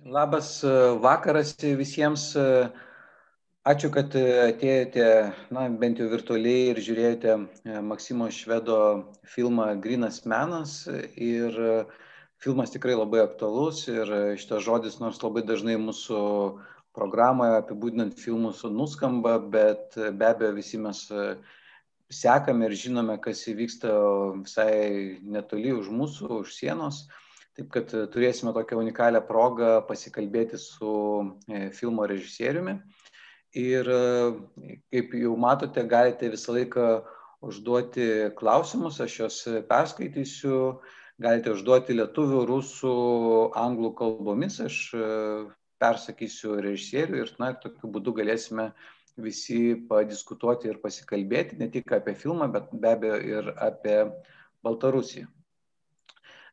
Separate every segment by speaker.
Speaker 1: Labas vakaras visiems. Ačiū, kad atėjote, bent jau virtualiai ir žiūrėjote Maximo Shvedo filmą Grynas menas. Ir filmas tikrai labai aktualus ir šitas žodis, nors labai dažnai mūsų programoje apibūdinant filmus nuskamba, bet be abejo visi mes sekame ir žinome, kas įvyksta visai netoli už mūsų, už sienos. Taip kad turėsime tokią unikalią progą pasikalbėti su filmo režisieriumi. Ir kaip jau matote, galite visą laiką užduoti klausimus, aš juos perskaitysiu. Galite užduoti lietuvių, rusų, anglų kalbomis, aš persakysiu režisieriui ir tokiu būdu galėsime visi padiskutuoti ir pasikalbėti ne tik apie filmą, bet be abejo ir apie Baltarusiją.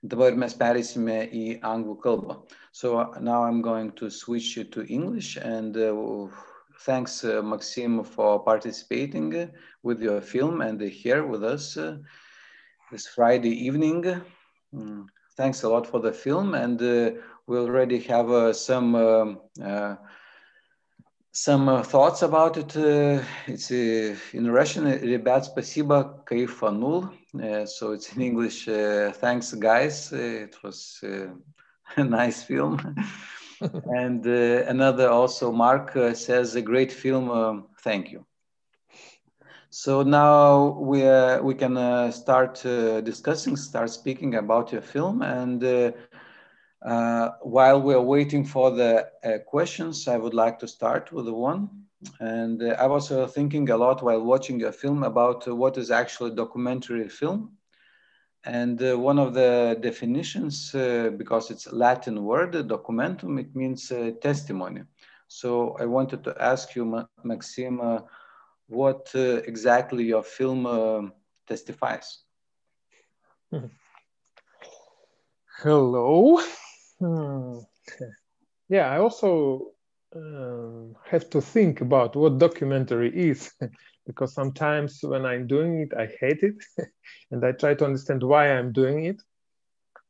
Speaker 1: Dabar mes pereisime į anglų kalbą. So now I'm going to switch to English and thanks Maxim for participating with your film and here with us this Friday evening. Thanks a lot for the film and we already have some thoughts about it. It's in Russian, Ребят, спасибо, кайфанул. So it's in English, thanks guys, it was a nice film. And another also, Mark says, a great film, thank you. So now we can start start speaking about your film. And while we are waiting for the questions, I would like to start with the one. And I was thinking a lot while watching your film about what is actually documentary film. And one of the definitions, because it's a Latin word, documentum, it means testimony. So I wanted to ask you, Maxim, what exactly your film testifies?
Speaker 2: Hello. Yeah, I also have to think about what documentary is, because sometimes when I'm doing it, I hate it, and I try to understand why I'm doing it.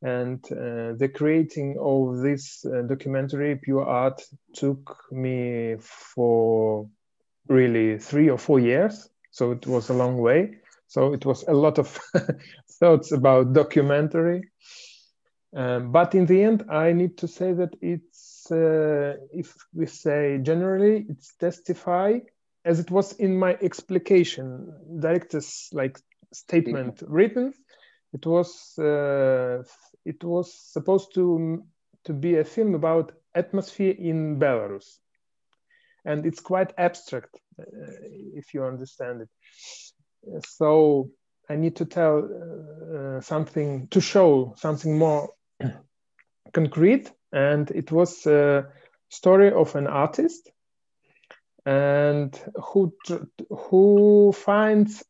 Speaker 2: And the creating of this documentary, Pure Art, took me for really 3 or 4 years. So it was a long way. So it was a lot of thoughts about documentary. But in the end, I need to say that it's, if we say generally, it's testify, as it was in my explication, director's statement written. It was supposed to be a film about atmosphere in Belarus, and it's quite abstract, if you understand it. So I need to tell something, to show something more concrete, and it was a story of an artist and who finds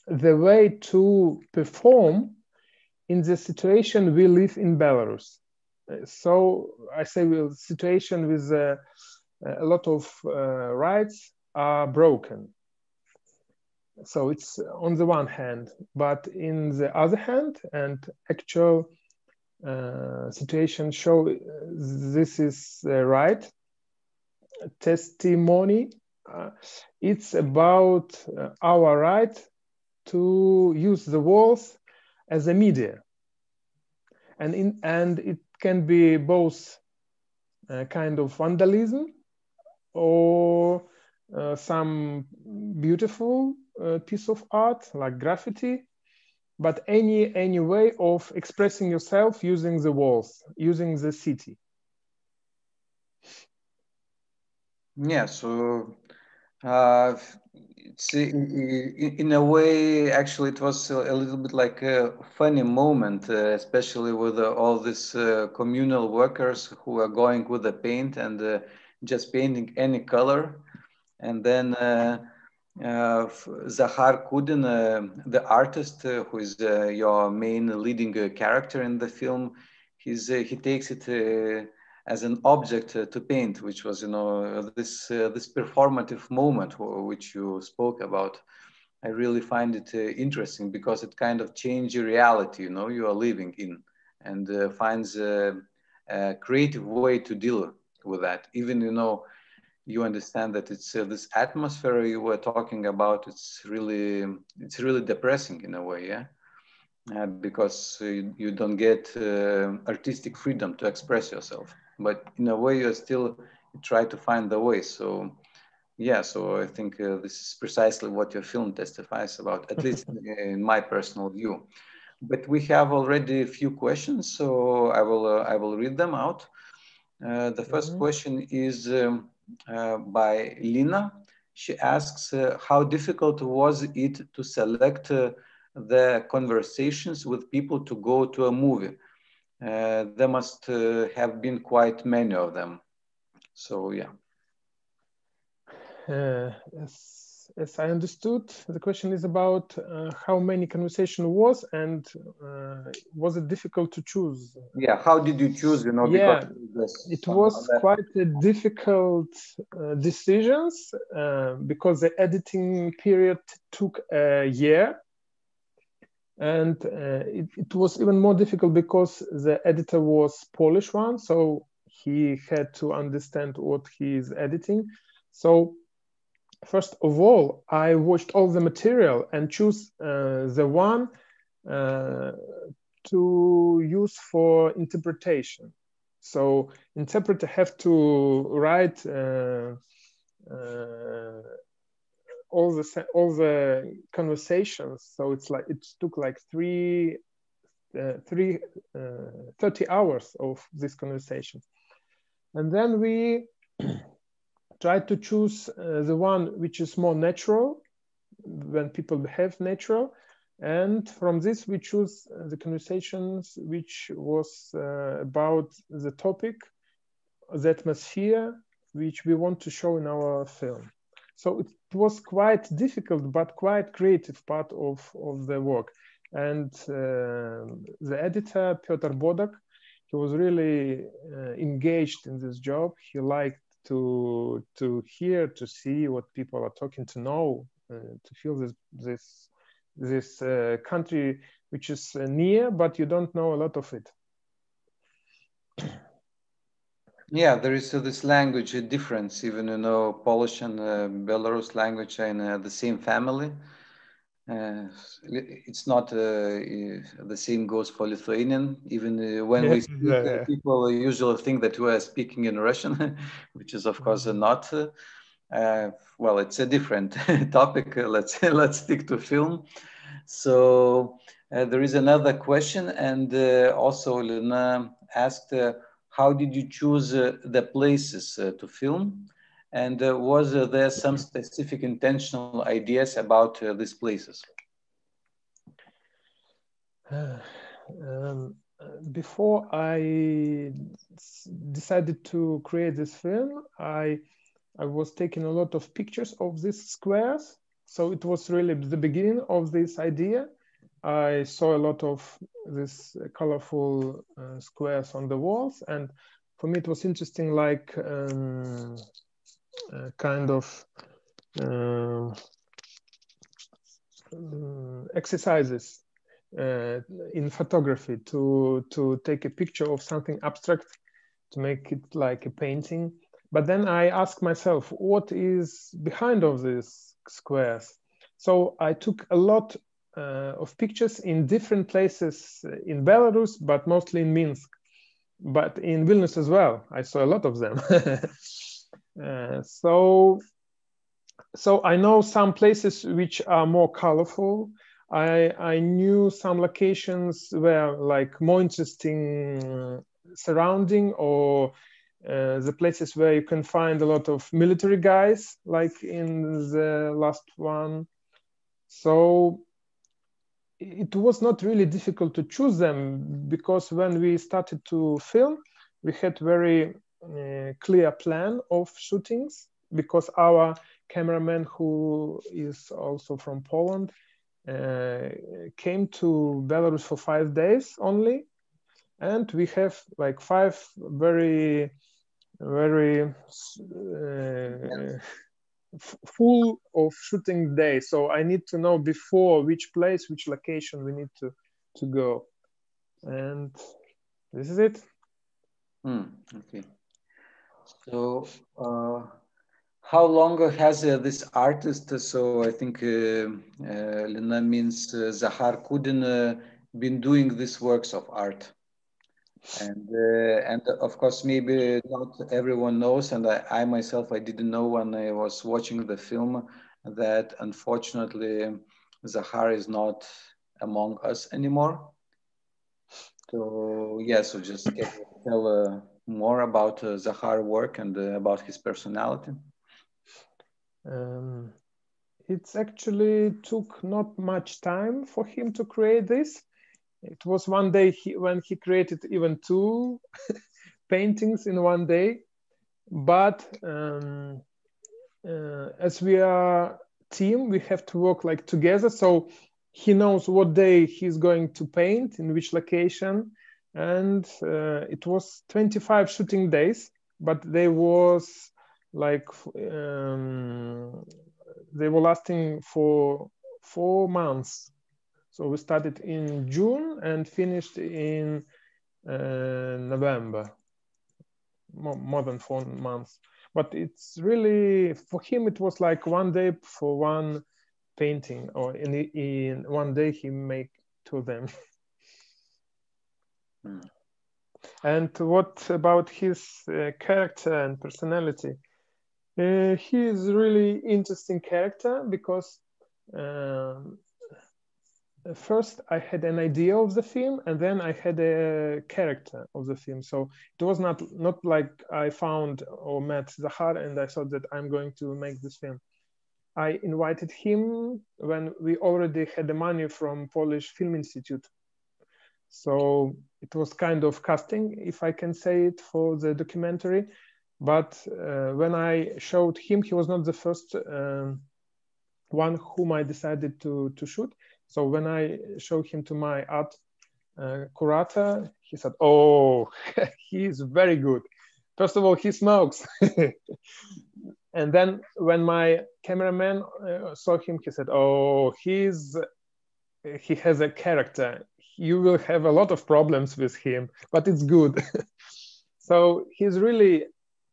Speaker 2: the way to perform in the situation we live in Belarus. So I say the situation with a lot of rights are broken. So it's on the one hand, but in the other hand, and actual situation show this is right testimony. It's about our right to use the walls as a media, and it can be both kind of vandalism or some beautiful piece of art like graffiti, but any way of expressing yourself using the walls, using the city.
Speaker 1: Yeah, so it's in a way, actually, it was a little bit like a funny moment, especially with all these communal workers who are going with the paint and just painting any color. And then Zahar Kudin, the artist who is your main leading character in the film, he takes it as an object to paint, which was, this performative moment which you spoke about. I really find it interesting because it kind of changes your reality, you are living in, and finds creative way to deal with that. Even, you understand that it's this atmosphere you were talking about. It's really depressing in a way, yeah, because you don't get artistic freedom to express yourself. But in a way, you still try to find the way. So yeah, so I think this is precisely what your film testifies about, at least in my personal view. But we have already a few questions, so I will read them out. The first question is by Lina. She asks, how difficult was it to select the conversations with people to go to a movie? There must have been quite many of them. So yeah.
Speaker 2: As I understood, the question is about how many conversation was, and was it difficult to choose?
Speaker 1: Yeah, how did you choose?
Speaker 2: Yeah,
Speaker 1: because
Speaker 2: it was quite a difficult decisions because the editing period took a year, and it was even more difficult because the editor was Polish one, so he had to understand what he is editing. So first of all, I watched all the material and choose the one to use for interpretation. So interpreter have to write all the conversations. So it's like it took like 30 hours of this conversation, and then we try to choose the one which is more natural, when people behave natural, and from this we choose the conversations which was about the topic, the atmosphere which we want to show in our film. So it was quite difficult but quite creative part of the work. And the editor, Piotr Bodak, he was really engaged in this job. He liked to hear, to see what people are talking, to know, to feel this country which is near, but you don't know a lot of it.
Speaker 1: Yeah, there is this language difference, even Polish and Belarus language are in the same family. It's not the same goes for Lithuanian. Even when we speak, people usually think that we are speaking in Russian, which is of course not. Well, it's a different topic. Let's stick to film. So there is another question, and also Lena asked, how did you choose the places to film? And was there some specific intentional ideas about these places?
Speaker 2: Before I decided to create this film, I was taking a lot of pictures of these squares. So it was really the beginning of this idea. I saw a lot of these colorful squares on the walls, and for me it was interesting, like kind of exercises in photography to take a picture of something abstract, to make it like a painting. But then I asked myself, what is behind of these squares? So I took a lot of pictures in different places in Belarus, but mostly in Minsk, but in Vilnius as well. I saw a lot of them. So I know some places which are more colorful. I knew some locations where like more interesting surrounding, or the places where you can find a lot of military guys, like in the last one. So it was not really difficult to choose them, because when we started to film, we had very clear plan of shootings, because our cameraman, who is also from Poland, came to Belarus for 5 days only, and we have like 5 very full of shooting days. So I need to know before which place, which location we need to go, and this is it.
Speaker 1: Okay. So, how long has this artist, so I think Lina means Zahar Kudin, been doing these works of art? And of course, maybe not everyone knows, and I myself, I didn't know when I was watching the film that unfortunately Zahar is not among us anymore. So yeah, so just can you tell more about Zahar's work and about his personality?
Speaker 2: It's actually took not much time for him to create this. It was one day when he created even 2 paintings in one day. But as we are team, we have to work like together. So he knows what day he's going to paint in which location, and it was 25 shooting days, but they was like they were lasting for 4 months. So we started in June and finished in November, more than 4 months. But it's really, for him, it was like one day for one painting, or in one day he make 2 of them. And what about his character and personality? He is really interesting character because first I had an idea of the film, and then I had a character of the film. So it was not like I found or met Zahar and I thought that I'm going to make this film. I invited him when we already had the money from Polish Film Institute. So it was kind of casting, if I can say it, for the documentary. But when I showed him, he was not the first one whom I decided to shoot. So when I showed him to my art curator, he said, "Oh, he is very good. First of all, he smokes." And then when my cameraman saw him, he said, "Oh, he has a character. You will have a lot of problems with him, but it's good." So he's really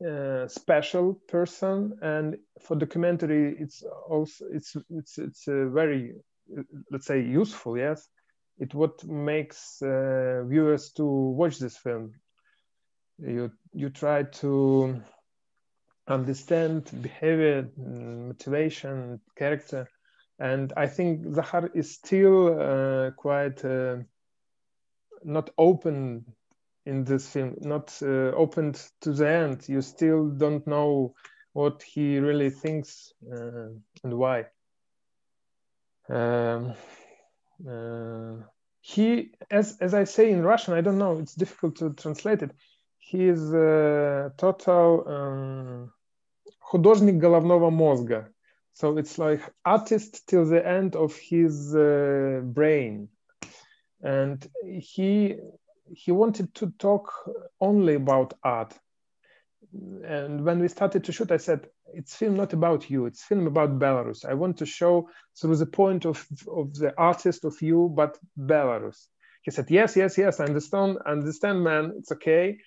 Speaker 2: a special person, and for documentary, it's also it's a very, let's say, useful. Yes, it what makes viewers to watch this film. You try to understand behavior, motivation, character, and I think Zahar is still quite not open in this film, not opened to the end. You still don't know what he really thinks and why. He, as I say in Russian, I don't know, it's difficult to translate it. He is a total художник головного мозга. So it's like artist till the end of his brain. And he wanted to talk only about art. And when we started to shoot, I said, it's film not about you, it's film about Belarus. I want to show through the point of the artist, of you, but Belarus. He said, yes, I understand, man, it's okay.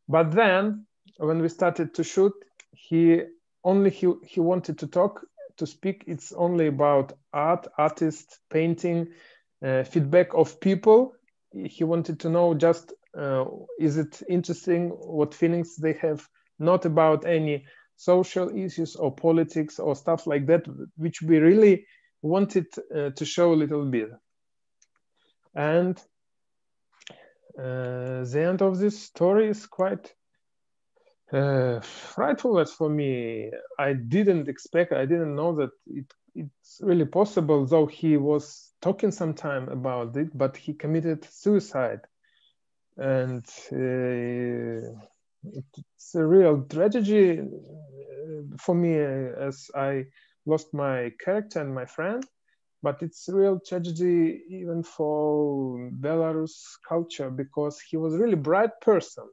Speaker 2: But then when we started to shoot, he wanted to speak, it's only about art, artist, painting, feedback of people. He wanted to know just, is it interesting, what feelings they have, not about any social issues or politics or stuff like that, which we really wanted to show a little bit. And the end of this story is quite frightful as for me. I didn't know that it's really possible, though he was talking some time about it, but he committed suicide. And it's a real tragedy for me, as I lost my character and my friend, but it's a real tragedy even for Belarus culture, because he was a really bright person,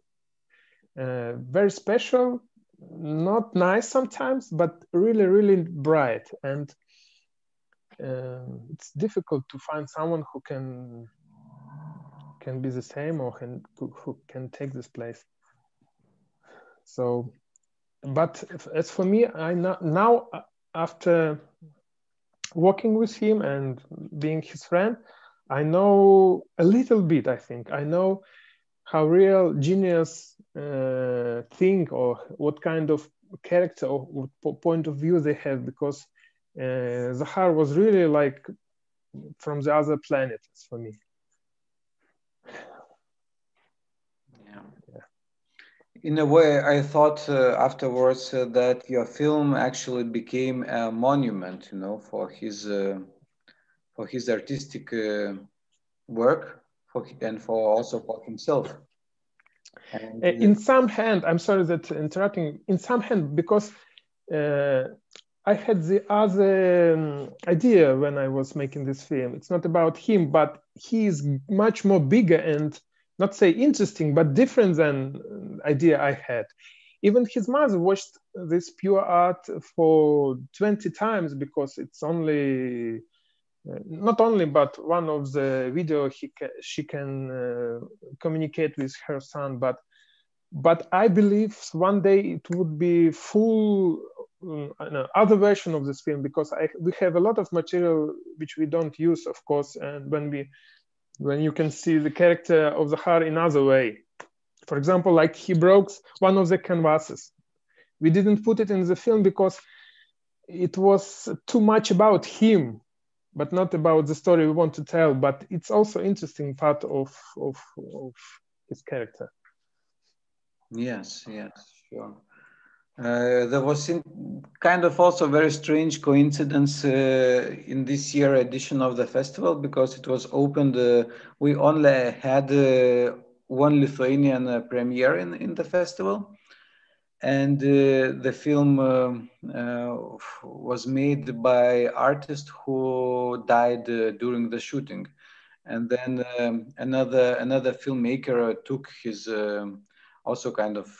Speaker 2: very special, not nice sometimes, but really, really bright. And it's difficult to find someone who can be the same, or who can take this place. So, but as for me, I now after working with him and being his friend, I know a little bit. I think I know how real genius think, or what kind of character or what point of view they have, because Zahar was really like from the other planet for me.
Speaker 1: In a way, I thought afterwards that your film actually became a monument, for his artistic work, and also for himself. And,
Speaker 2: in some hand, I'm sorry that interrupting. In some hand, because I had the other idea when I was making this film. It's not about him, but he is much more bigger and, not say interesting, but different than idea I had. Even his mother watched this pure art for 20 times, because it's only, not only, but one of the video she can communicate with her son. But I believe one day it would be full other version of this film, because we have a lot of material which we don't use, of course, and when you can see the character of Zahar in other way. For example, like he broke one of the canvases. We didn't put it in the film because it was too much about him, but not about the story we want to tell. But it's also interesting part of his character.
Speaker 1: Yes, sure. There was kind of also very strange coincidence in this year edition of the festival, because it was opened. We only had one Lithuanian premiere in the festival, and the film was made by artist who died during the shooting, and then another filmmaker took his also kind of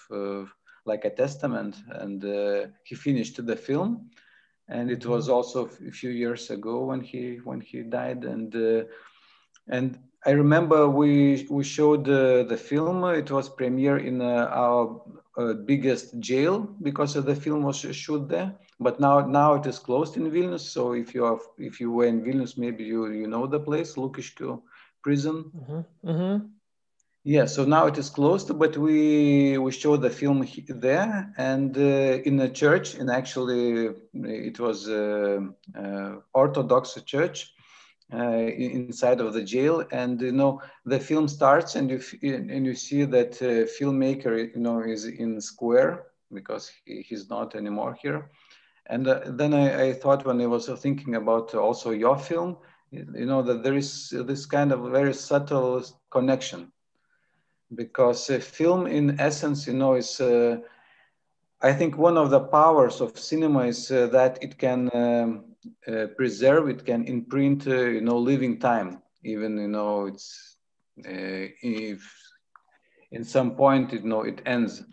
Speaker 1: like a testament, and he finished the film, and it was also a few years ago when he died, and I remember we showed the film. It was premiere in our biggest jail, because the film was shot there. But now it is closed in Vilnius. So if you were in Vilnius, maybe you know the place, Lukiškių prison. Yeah, so now it is closed, but we showed the film there, and in a church, and actually it was Orthodox church inside of the jail, and the film starts, and you see that filmmaker is in square, because he's not anymore here, and then I thought, when I was thinking about also your film, that there is this kind of very subtle connection. Because film, in essence, is, I think, one of the powers of cinema is that it can preserve, it can imprint, living time. Even, it's if in some point, it ends.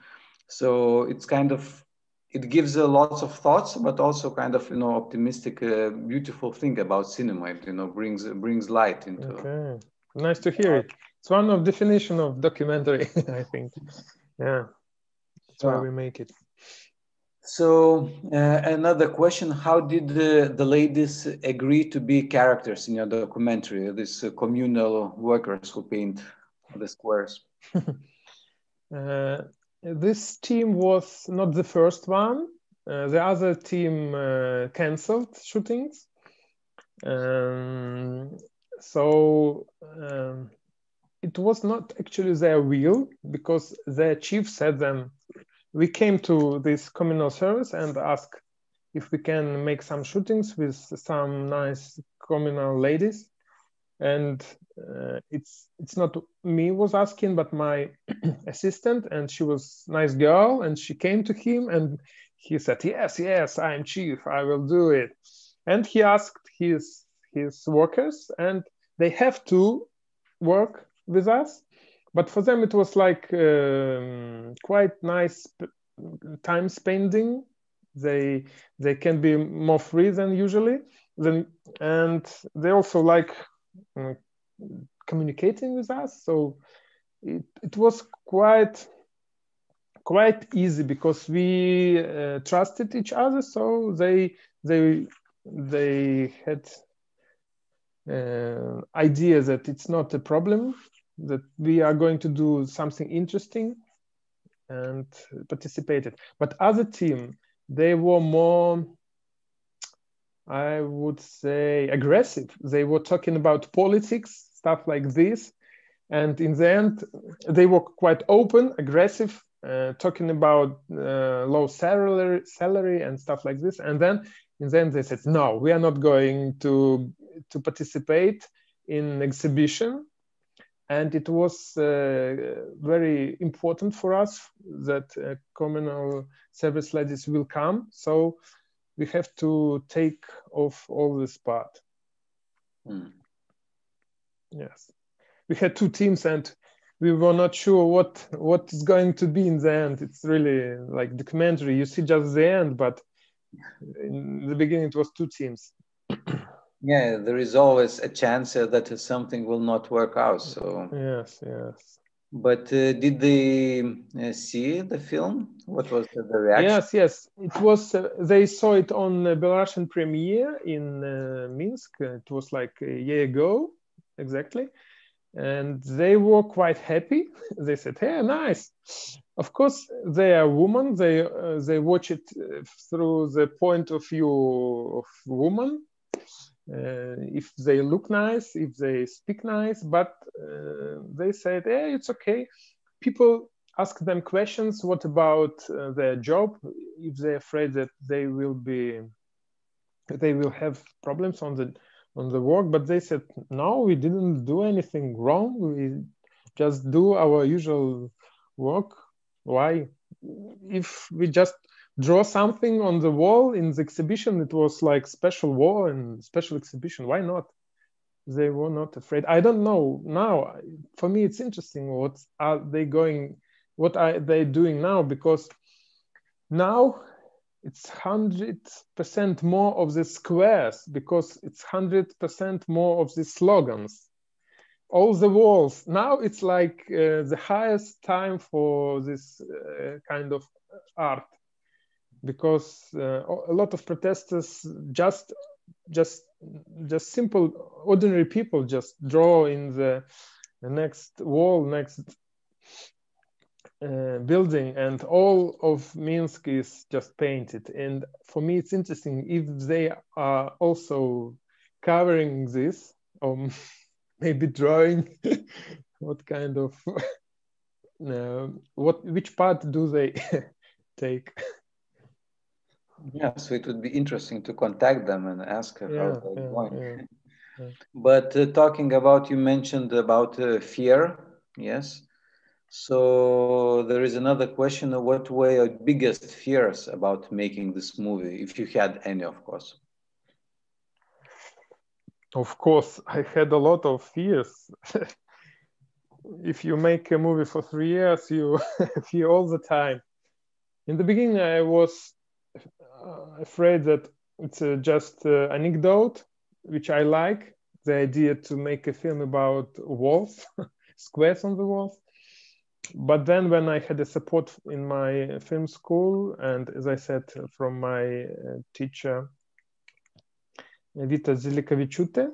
Speaker 1: So it's kind of, it gives lots of thoughts, but also kind of, optimistic, beautiful thing about cinema. It brings light into.
Speaker 2: Okay, nice to hear it. It's one of definition of documentary, I think. Yeah, that's why we make it.
Speaker 1: So another question: how did the ladies agree to be characters in your documentary? These communal workers who paint the squares.
Speaker 2: This team was not the first one. The other team canceled shootings. So it was not actually their will, because their chief said them, we came to this communal service and asked if we can make some shootings with some nice communal ladies. And it's not me was asking, but my assistant, and she was a nice girl, and she came to him and he said, yes, I'm chief, I will do it. And he asked his workers, and they have to work with us, but for them it was like quite nice time spending. They can be more free than usually, and they also like communicating with us. So it was quite quite easy because we trusted each other. So they had idea that it's not a problem, that we are going to do something interesting, and participated. But other team, they were more, I would say, aggressive. They were talking about politics, stuff like this. And in the end, they were quite open, aggressive, talking about low salary and stuff like this. And then in the end, they said, no, we are not going to participate in exhibition. And it was very important for us that communal service ladies will come. So we have to take off all this part.
Speaker 1: Mm.
Speaker 2: Yes. We had two teams and we were not sure what is going to be in the end. It's really like documentary. You see just the end, but in the beginning it was two teams.
Speaker 1: Yeah, there is always a chance that something will not work out. So
Speaker 2: yes.
Speaker 1: But did they see the film? What was the reaction?
Speaker 2: Yes. It was. They saw it on Belarusian premiere in Minsk. It was like a year ago, exactly. And they were quite happy. They said, "Hey, nice." Of course, they are women. They watch it through the point of view of women. If they look nice, if they speak nice, but they said, "Hey, it's okay." People ask them questions. What about their job? If they're afraid that they will have problems on the work, but they said, no, we didn't do anything wrong. We just do our usual work. Why? If we just draw something on the wall in the exhibition, it was like special wall and special exhibition. Why not? They were not afraid. I don't know now. For me, it's interesting. What are they doing now? Because now it's 100% more of the squares, because it's 100% more of the slogans. All the walls. Now it's like the highest time for this kind of art, because a lot of protesters just simple ordinary people just draw in the next wall, next building, and all of Minsk is just painted. And for me, it's interesting if they are also covering this, or maybe drawing what kind of which part do they take.
Speaker 1: Yeah, so it would be interesting to contact them and ask how they're going.
Speaker 2: Yeah.
Speaker 1: But talking about, you mentioned about fear, yes. So there is another question: what were your biggest fears about making this movie, if you had any, of course?
Speaker 2: Of course, I had a lot of fears. If you make a movie for 3 years, you fear all the time. In the beginning, I was afraid that it's just an anecdote, which I like, the idea to make a film about walls, squares on the walls. But then when I had a support in my film school, and as I said, from my teacher, Vita Zilikavičiūtė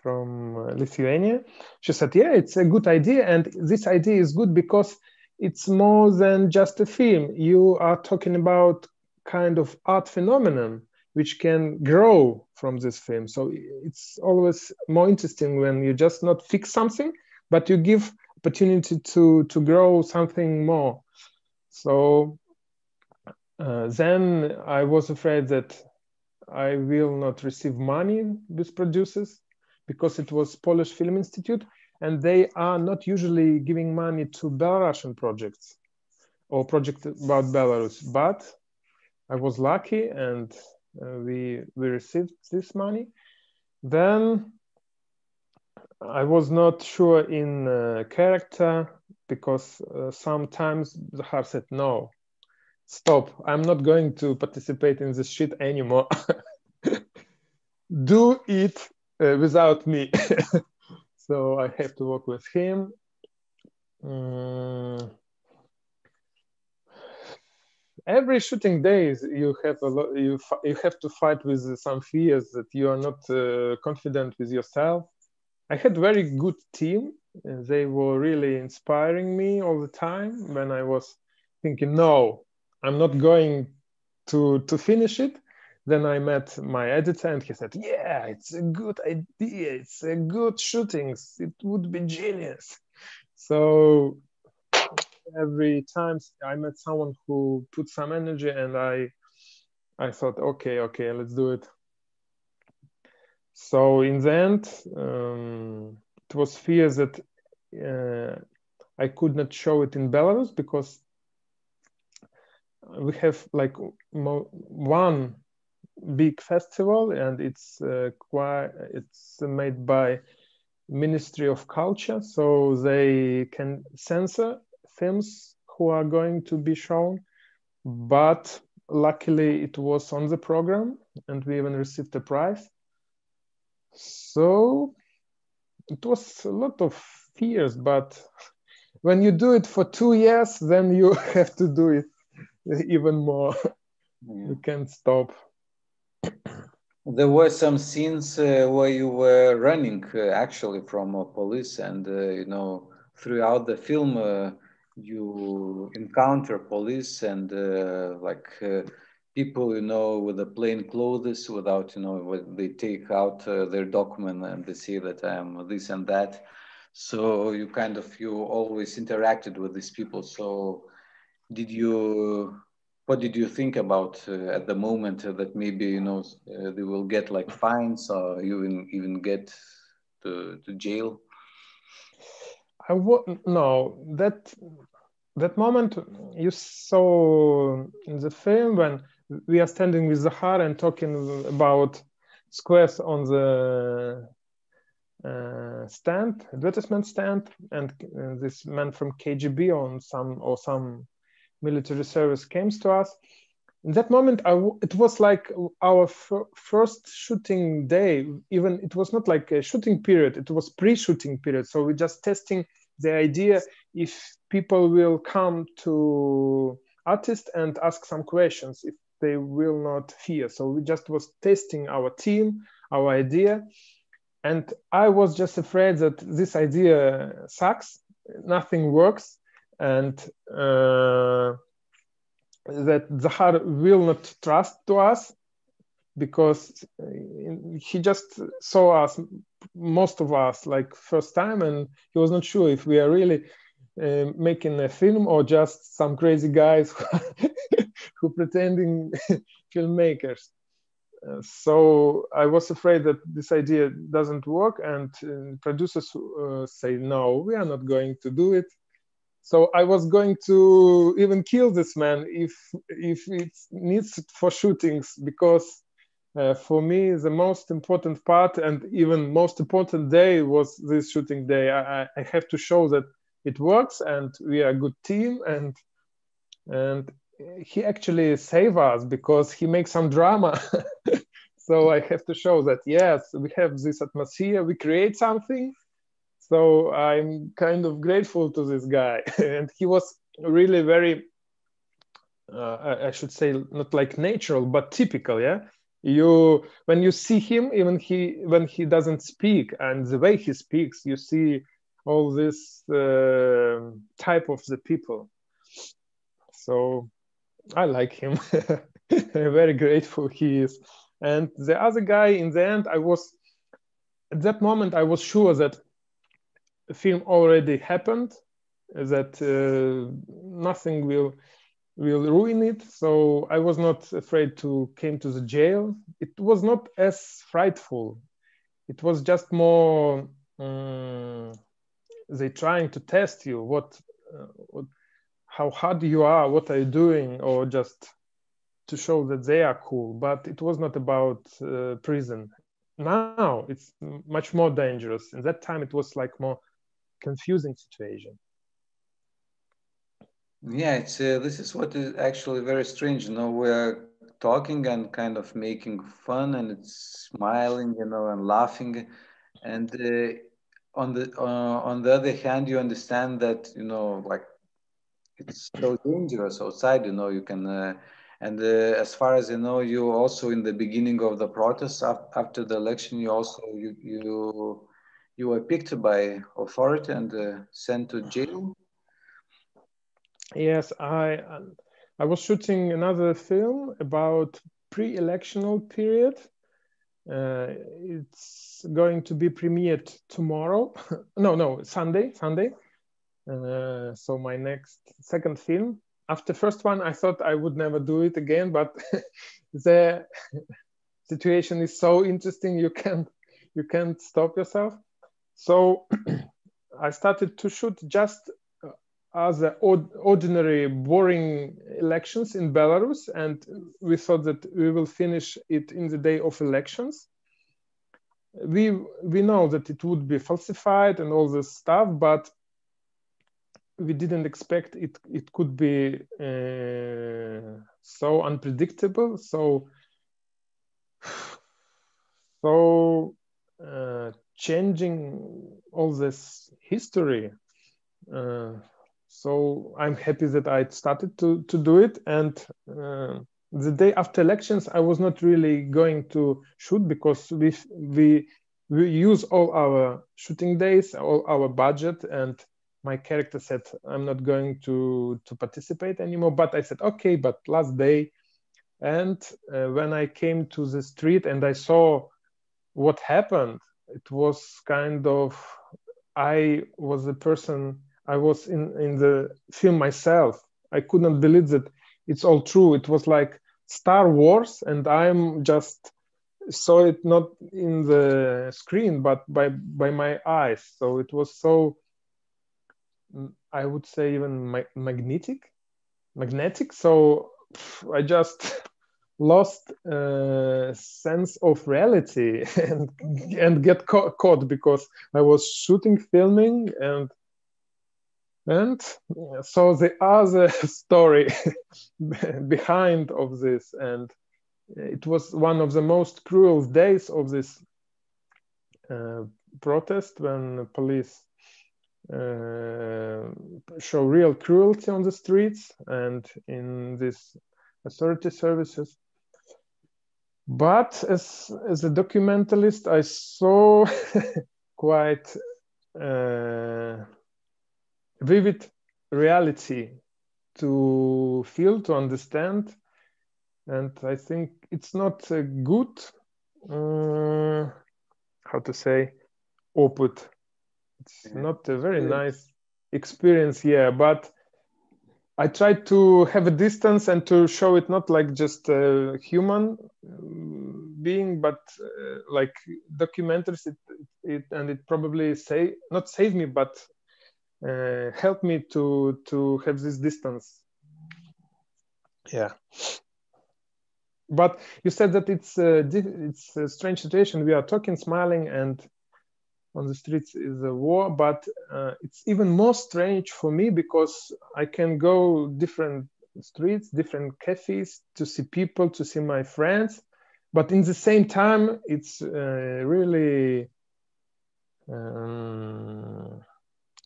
Speaker 2: from Lithuania, she said, yeah, it's a good idea. And this idea is good because it's more than just a film. You are talking about kind of art phenomenon which can grow from this film. So it's always more interesting when you just not fix something, but you give opportunity to grow something more. So then I was afraid that I will not receive money with producers, because it was Polish Film Institute, and they are not usually giving money to Belarusian projects or projects about Belarus. But I was lucky, and we received this money. Then I was not sure in character, because sometimes the heart said, no, stop, I'm not going to participate in this shit anymore. Do it without me. So I have to work with him. every shooting days you have a lot, you have to fight with some fears that you are not confident with yourself. I had very good team. They were really inspiring me all the time when I was thinking, no, I'm not going to finish it. Then I met my editor and he said, yeah, it's a good idea. It's a good shootings. It would be genius. So every time I met someone who put some energy, and I thought, okay, let's do it. So in the end, it was fear that I could not show it in Belarus because we have like one big festival, and it's made by Ministry of Culture, so they can censor films who are going to be shown. But luckily, it was on the program, and we even received a prize. So it was a lot of fears, but when you do it for 2 years, then you have to do it even more. Yeah. You can't stop.
Speaker 1: There were some scenes where you were running actually from police, and throughout the film you encounter police and people with the plain clothes without they take out their document and they say that I am this and that. So you always interacted with these people. So what did you think about at the moment that maybe they will get like fines or even get to jail?
Speaker 2: No, that moment you saw in the film when we are standing with Zahar and talking about squares on the advertisement stand, and this man from KGB on some military service came to us. In that moment, it was like our first shooting day. Even it was not like a shooting period; it was pre-shooting period. So we're just testing the idea if people will come to artists and ask some questions, if they will not fear. So we just was testing our team, our idea. And I was just afraid that this idea sucks, nothing works, and that Zahar will not trust to us because he just saw us, most of us, like first time, and he was not sure if we are really making a film or just some crazy guys who pretending filmmakers. So I was afraid that this idea doesn't work, and producers say, no, we are not going to do it. So I was going to even kill this man if it needs for shootings, because for me, the most important part and even most important day was this shooting day. I have to show that it works and we are a good team, and he actually saved us because he makes some drama. So I have to show that, yes, we have this atmosphere, we create something. So I'm kind of grateful to this guy. And he was really very, I should say, not like natural, but typical, yeah? When you see him, even when he doesn't speak, and the way he speaks, you see all this type of the people. So I like him. I'm very grateful he is. And the other guy, in the end, at that moment, I was sure that the film already happened, that nothing will ruin it. So I was not afraid to came to the jail. It was not as frightful. It was just more they trying to test you, how hard you are, what are you doing, or just to show that they are cool. But it was not about prison. Now it's much more dangerous. In that time, it was like more confusing situation.
Speaker 1: Yeah, this is what is actually very strange. We're talking and kind of making fun, and it's smiling, and laughing, and on the other hand, you understand that like it's so dangerous outside, you know, you can, and as far as you know, you also in the beginning of the protest after the election, you also, you were picked by authority and sent to jail.
Speaker 2: Yes, I was shooting another film about pre-electional period. It's going to be premiered tomorrow. no, Sunday. So my second film. After first one, I thought I would never do it again, but the situation is so interesting, you can't stop yourself. So I started to shoot just as ordinary, boring elections in Belarus, and we thought that we will finish it in the day of elections. We know that it would be falsified and all this stuff, but we didn't expect it could be so unpredictable, so changing all this history. So I'm happy that I started to do it. And the day after elections, I was not really going to shoot because we use all our shooting days, all our budget, and my character said, I'm not going to participate anymore. But I said, okay, but last day. And when I came to the street and I saw what happened, it was kind of, I was the person, I was in the film myself. I could not believe that it's all true. It was like Star Wars, and I'm just saw it not in the screen, but by my eyes. So it was so, I would say, even magnetic. So I just lost sense of reality and get caught because I was shooting, filming, and so the other story behind of this, and it was one of the most cruel days of this protest when police show real cruelty on the streets and in these authority services. But as a documentalist, I saw quite vivid reality to feel, to understand. And I think it's not a good, how to say, output. It's not a very nice experience here, but I tried to have a distance and to show it not like just a human being, but like documentaries. And it probably not saved me, but helped me to have this distance. Yeah. But you said that it's a strange situation. We are talking, smiling, and on the streets is a war, but it's even more strange for me because I can go different streets, different cafes to see people, to see my friends, but in the same time, it's really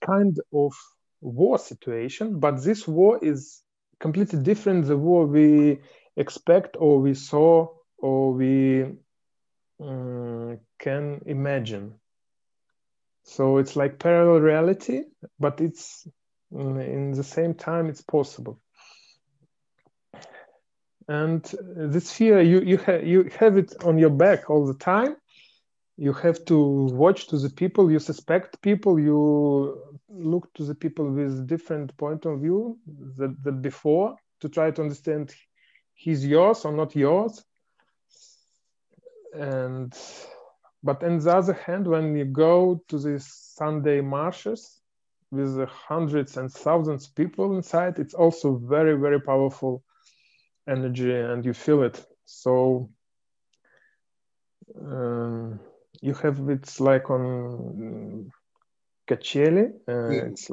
Speaker 2: kind of war situation, but this war is completely different the war we expect or we saw or we can imagine. So it's like parallel reality, but it's in the same time it's possible. And this fear, you have it on your back all the time. You have to watch to the people, you suspect people, you look to the people with different point of view than before to try to understand he's yours or not yours. But on the other hand, when you go to these Sunday marches with hundreds and thousands of people inside, it's also very, very powerful energy and you feel it. So you have, it's like on Kacheli. It's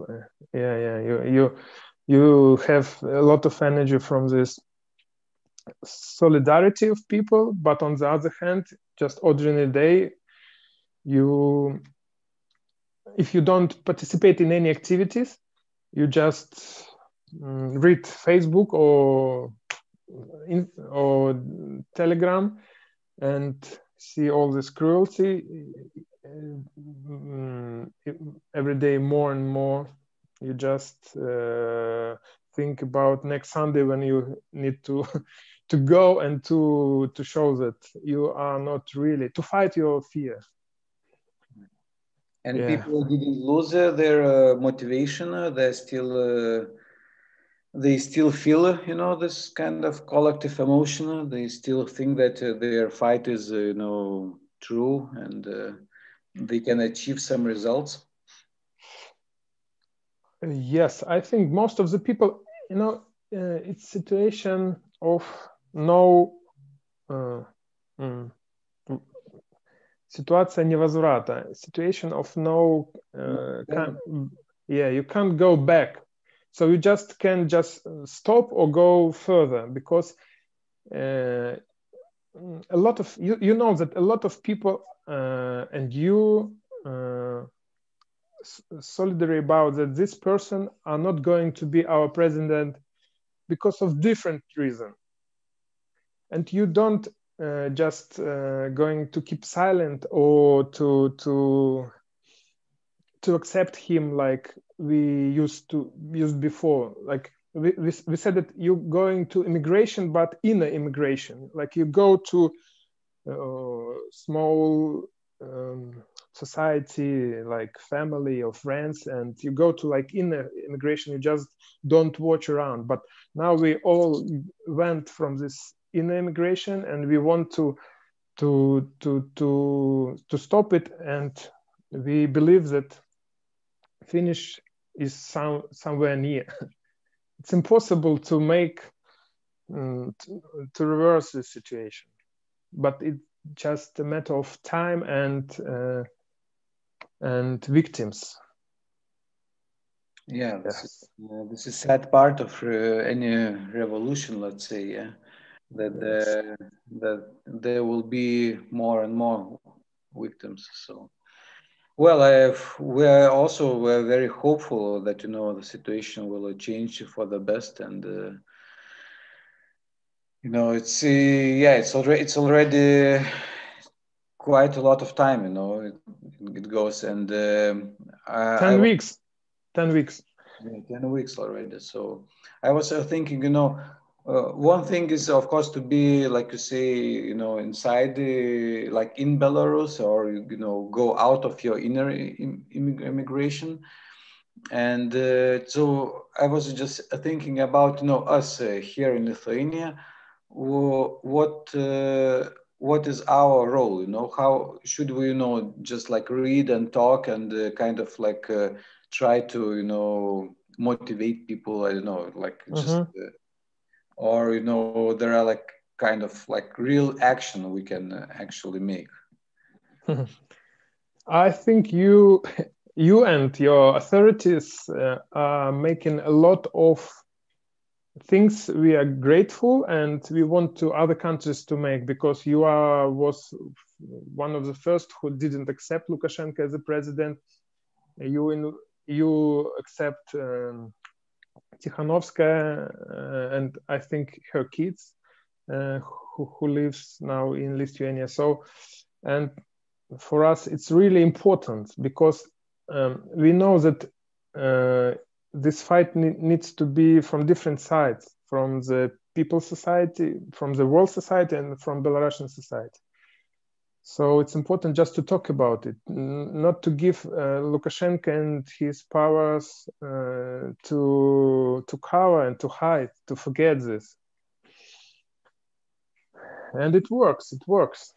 Speaker 2: you have a lot of energy from this solidarity of people, but on the other hand, just ordinary day, if you don't participate in any activities, you just read Facebook or Telegram and see all this cruelty every day more and more. You just think about next Sunday when you need to go and to show that you are not really to fight your fear.
Speaker 1: And people didn't lose their motivation. They still feel, this kind of collective emotion. They still think that their fight is, true, and they can achieve some results.
Speaker 2: Yes, I think most of the people, it's situation of no Sytuacja невозврата, situation of no you can't go back, so you just can stop or go further, because a lot of you know that a lot of people and you solidary about that this person are not going to be our president because of different reason, and you don't just going to keep silent or to accept him like we used before. Like we said that you're going to immigration, but inner immigration, like you go to small society like family or friends, and you go to like inner immigration, you just don't watch around. But now we all went from this inner immigration, and we want to stop it, and we believe that finish is somewhere near. It's impossible to make to reverse this situation, but it's just a matter of time and victims.
Speaker 1: Yeah, this is sad part of any revolution, let's say. Yeah, that there will be more and more victims. So, well, we're very hopeful that the situation will change for the best, and it's already quite a lot of time. It goes, and
Speaker 2: 10 weeks. 10 weeks.
Speaker 1: Yeah, 10 weeks already. So I was thinking, one thing is, of course, to be, like you say, inside, like in Belarus, or, go out of your inner immigration. And so I was just thinking about, us here in Lithuania, what is our role, how should we, just like read and talk and kind of like try to, motivate people, I don't know, like just, or, there are like kind of like real action we can actually make.
Speaker 2: I think you and your authorities are making a lot of things we are grateful, and we want to other countries to make, because you was one of the first who didn't accept Lukashenko as a president. You accept Tikhanovskaya and I think her kids who lives now in Lithuania. So, and for us it's really important, because we know that this fight needs to be from different sides, from the people's society, from the world society, and from Belarusian society. So it's important just to talk about it, not to give Lukashenko and his powers to cover and to hide, to forget this. And it works.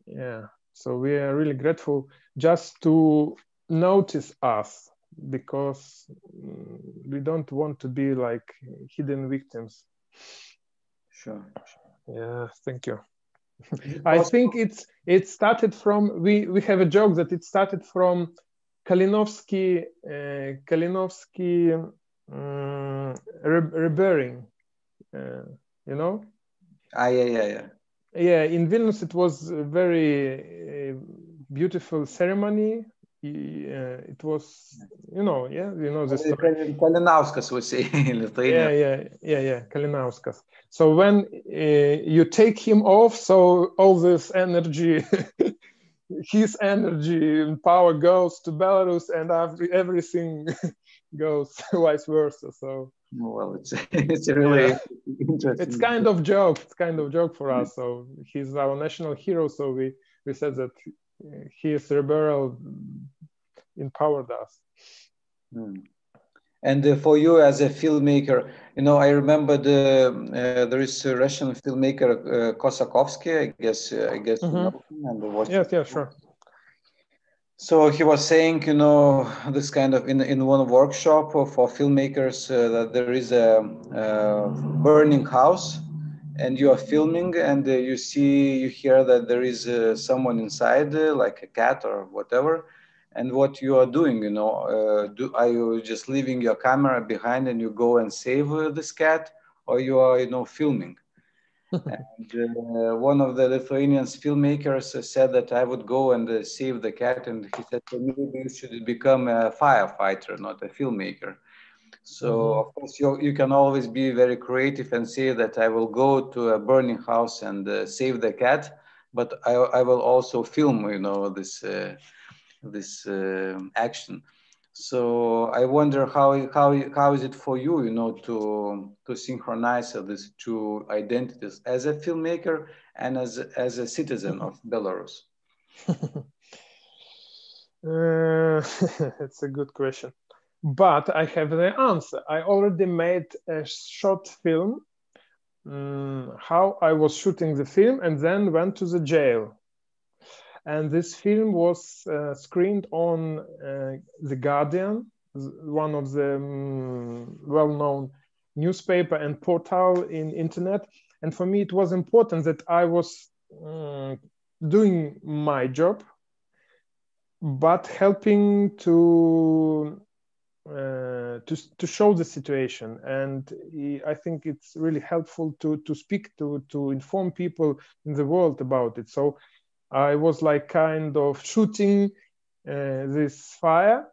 Speaker 2: Yeah. So we are really grateful just to notice us, because we don't want to be like hidden victims.
Speaker 1: Sure.
Speaker 2: Yeah, thank you. I think it started from, we have a joke that it started from Kalinovsky rebirthing, Yeah, in Vilnius it was a very beautiful ceremony it was, you know the story.
Speaker 1: Kalinauskas would say in Lithuania.
Speaker 2: Yeah, Kalinauskas. So when you take him off, so all this energy, his energy and power goes to Belarus, and everything goes vice versa. So
Speaker 1: well, it's a really interesting.
Speaker 2: It's kind of joke. It's kind of joke for us. So he's our national hero. So we said that his rebel empowered us.
Speaker 1: And for you as a filmmaker, I remember there is a Russian filmmaker Kosakovsky. I guess you know him and
Speaker 2: yes, sure.
Speaker 1: So he was saying, this kind of in one workshop for filmmakers that there is a burning house, and you are filming, and you hear that there is someone inside, like a cat or whatever, and what you are doing, are you just leaving your camera behind and you go and save this cat, or you are, filming? And one of the Lithuanian filmmakers said that I would go and save the cat, and he said, so maybe you should become a firefighter, not a filmmaker. So of course you can always be very creative and say that I will go to a burning house and save the cat, but I will also film, this action. So I wonder how is it for you, to synchronize these two identities as a filmmaker and as a citizen of Belarus?
Speaker 2: It's a good question, but I have the answer. I already made a short film, how I was shooting the film and then went to the jail. And this film was screened on The Guardian, one of the well-known newspaper and portal in internet. And for me, it was important that I was doing my job, but helping to show the situation. And I think it's really helpful to speak to inform people in the world about it. So I was like kind of shooting this fire,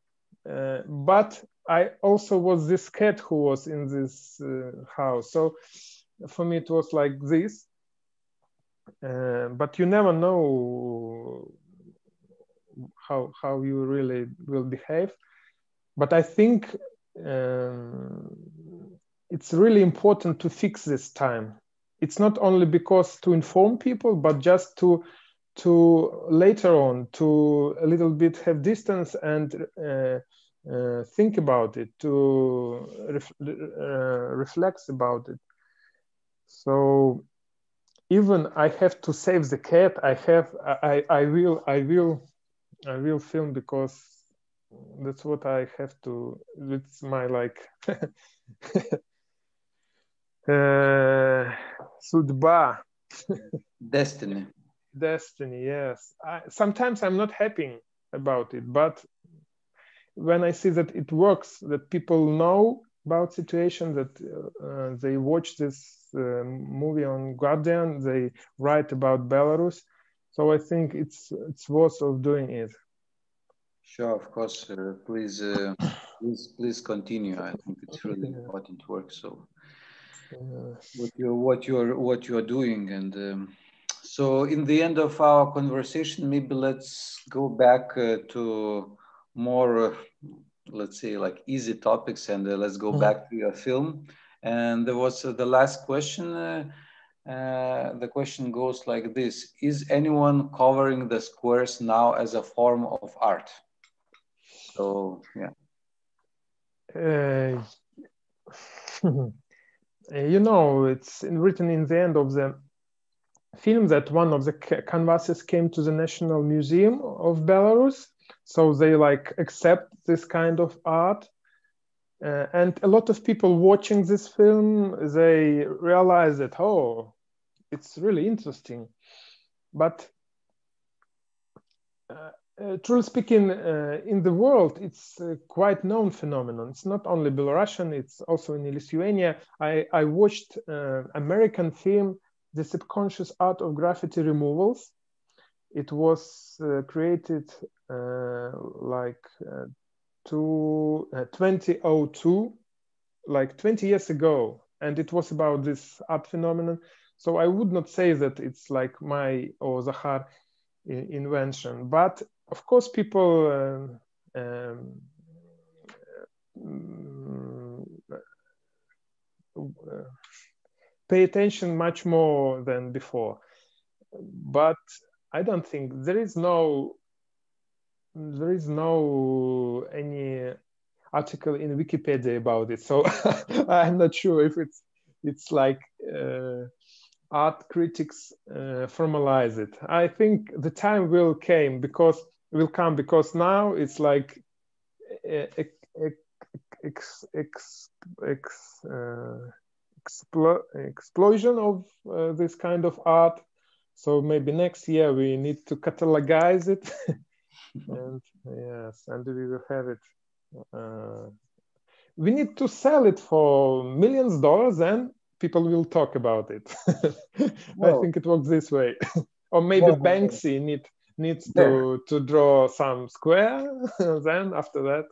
Speaker 2: but I also was this cat who was in this house. So for me, it was like this. But you never know how you really will behave. But I think it's really important to fix this time. It's not only because to inform people, but just to later on to a little bit have distance and think about it, to reflect about it. So even I have to save the cat, I will film, because that's what I have to. It's my like судьба. Destiny, yes. Sometimes I'm not happy about it, but when I see that it works, that people know about situation, that they watch this movie on Guardian, they write about Belarus, so I think it's worth of doing it.
Speaker 1: Sure, of course. Please continue. I think it's really important work. So what you're doing, and so in the end of our conversation, maybe let's go back to more, let's say, like easy topics, and let's go back to your film. And there was the last question. The question goes like this: is anyone covering the squares now as a form of art? So yeah.
Speaker 2: It's written in the end of the film that one of the canvases came to the National Museum of Belarus, so they like accept this kind of art, and a lot of people watching this film, they realize that, oh, it's really interesting. But truly speaking, in the world, it's a quite known phenomenon. It's not only Belarusian, it's also in Lithuania. I watched American film, The Subconscious Art of Graffiti Removals. It was created like 2002, like 20 years ago, and it was about this art phenomenon. So I would not say that it's like my or Zahar invention, but of course people pay attention much more than before. But I don't think there is no any article in Wikipedia about it. So I'm not sure if it's like art critics formalize it. I think the time will come because now it's like explosion of this kind of art. So maybe next year we need to catalogize it, and yes, and we will have it. We need to sell it for millions of dollars, and people will talk about it. I think it works this way. Or maybe Banksy needs to draw some square, then after that,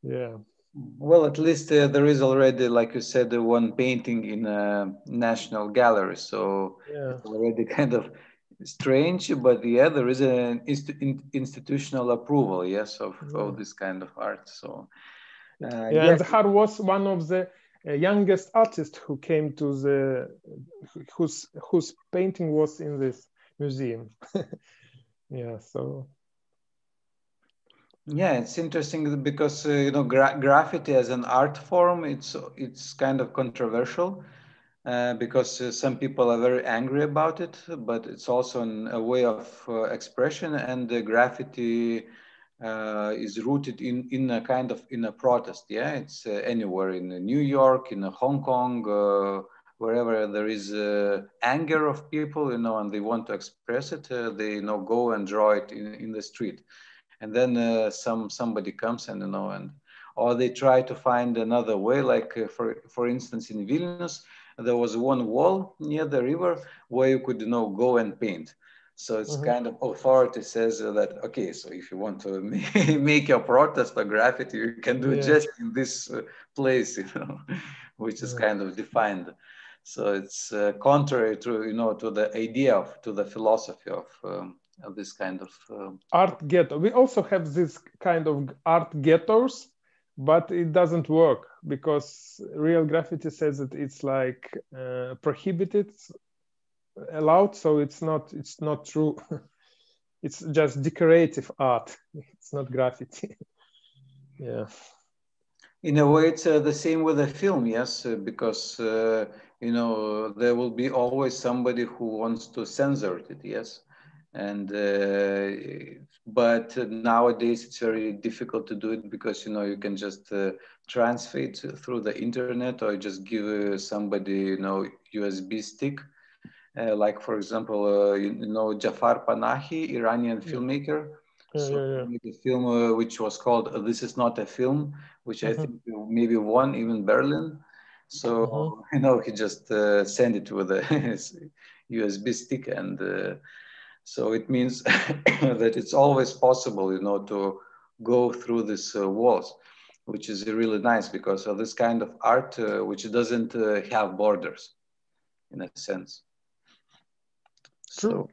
Speaker 2: yeah.
Speaker 1: Well, at least there is already, like you said, one painting in a national gallery, so it's already kind of strange, but yeah, there is an institutional approval, yes, of this kind of art. So
Speaker 2: and Zahar was one of the youngest artists who came to whose painting was in this museum. Yeah, so.
Speaker 1: Yeah, it's interesting because graffiti as an art form, it's kind of controversial because some people are very angry about it, but it's also a way of expression, and the graffiti is rooted in a kind of in a protest. Yeah, it's anywhere in New York, in Hong Kong, wherever there is anger of people, and they want to express it, they go and draw it in the street. And then somebody comes and or they try to find another way. Like for instance, in Vilnius, there was one wall near the river where you could go and paint. So it's kind of authority says that okay, so if you want to make your protest or graffiti, you can do it just in this place, which is kind of defined. So it's contrary to to the idea to the philosophy of this kind of
Speaker 2: art ghetto. We also have this kind of art ghettos, but it doesn't work because real graffiti says that it's like prohibited, allowed, so it's not true. It's just decorative art. It's not graffiti. Yeah.
Speaker 1: In a way, it's the same with a film, yes, because there will be always somebody who wants to censor it, yes. And but nowadays it's very difficult to do it because you can just transfer it through the internet or just give somebody USB stick, like for example Jafar Panahi, Iranian filmmaker. So he made a film which was called "This Is Not a Film," which I think maybe won even Berlin. So he just sent it with a USB stick, and so it means that it's always possible, to go through these walls, which is really nice because of this kind of art, which doesn't have borders, in a sense.
Speaker 2: True.
Speaker 1: So,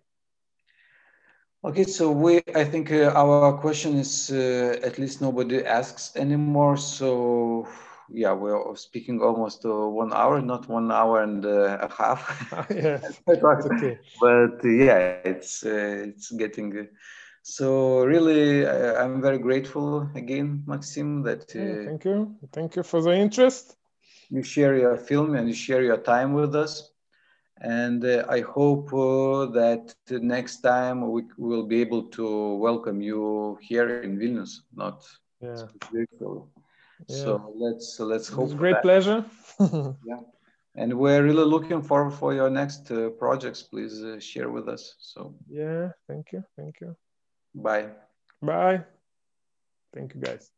Speaker 1: okay, so I think our question is at least nobody asks anymore. So yeah, we're speaking almost 1 hour, not 1 hour and a half.
Speaker 2: Yes, it's okay.
Speaker 1: But yeah, it's getting. So really, I'm very grateful again, Maxim, that
Speaker 2: Thank you for the interest.
Speaker 1: You share your film and you share your time with us. And I hope that next time we will be able to welcome you here in Vilnius, not virtually. So let's hope.
Speaker 2: It's a great pleasure.
Speaker 1: Yeah, and we're really looking forward for your next projects. Please share with us. So
Speaker 2: yeah, thank you.
Speaker 1: Bye.
Speaker 2: Bye. Thank you, guys.